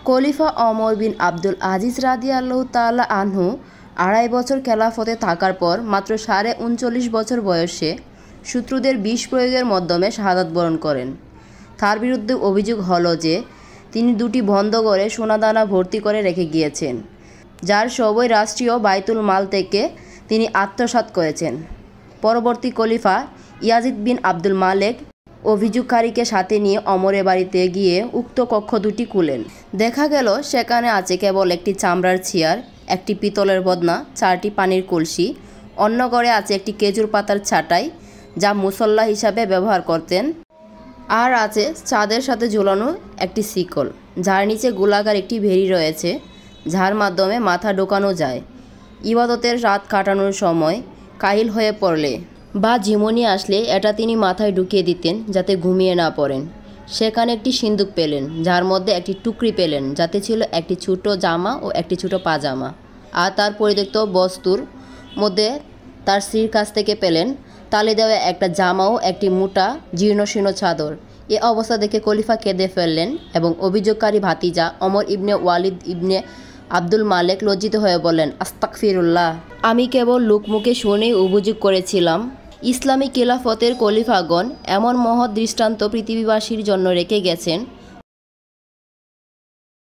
খলিফা ওমর বিন আব্দুল আজিজ রাদিয়াল্লাহু তাআলা আনহু ২.৫ বছর খেলাফতে থাকার পর মাত্র ৩৯ বছর বয়সে শত্রুদের বিষ প্রয়োগের মাধ্যমে শাহাদাত বরণ করেন। তার বিরুদ্ধে অভিযোগ হলো যে তিনি দুটি বন্ধ ঘরে সোনাদানা ভর্তি করে রেখে গিয়েছেন, যার সবই রাষ্ট্রীয় বাইতুল মাল থেকে তিনি আত্মসাৎ করেছেন। পরবর্তী খলিফা ইয়াজিদ বিন আব্দুল মালেক অভিযোগকারীকে সাথে নিয়ে ওমরের বাড়িতে গিয়ে উক্ত কক্ষ দুটি খুলেন। দেখা গেল সেখানে আছে কেবল একটি চামড়ার চেয়ার, একটি পিতলের বদনা, 4টি পানির কলসি। অন্য ঘরে আছে একটি খেজুর পাতার ছাঁটাই, যা মুসল্লা হিসাবে ব্যবহার করতেন। আর আছে চাঁদের সাথে ঝুলানো একটি শিকল, যার নিচে গোলাকার একটি ভেড়ি রয়েছে, যার মাধ্যমে মাথা ঢোকানো যায়। ইবাদতের রাত কাটানোর সময় কাহিল হয়ে পড়লে বা ঝিমুনি আসলে এটা তিনি মাথায় ঢুকিয়ে দিতেন যাতে ঘুমিয়ে না পড়েন। সেখানে একটি সিন্দুক পেলেন, যার মধ্যে একটি টুকরি পেলেন, যাতে ছিল একটি ছোট জামা ও একটি ছোট পাজামা। আর তার পরিত্যক্ত বস্তুর মধ্যে তার স্ত্রীর কাছ থেকে পেলেন তালে দেওয়া একটা জামা ও একটি মোটা জীর্ণশীর্ণ চাদর। এ অবস্থা দেখে খলিফা কেঁদে ফেললেন এবং অভিযোগকারী ভাতিজা ওমর ইবনে ওয়ালিদ ইবনে আব্দুল মালেক লজ্জিত হয়ে বললেন, আস্তাগফিরুল্লাহ, আমি কেবল লোকমুখে শুনেই অভিযোগ করেছিলাম। ইসলামী খেলাফতের খলিফাগণ এমন মহৎ দৃষ্টান্ত পৃথিবীবাসীর জন্য রেখে গেছেন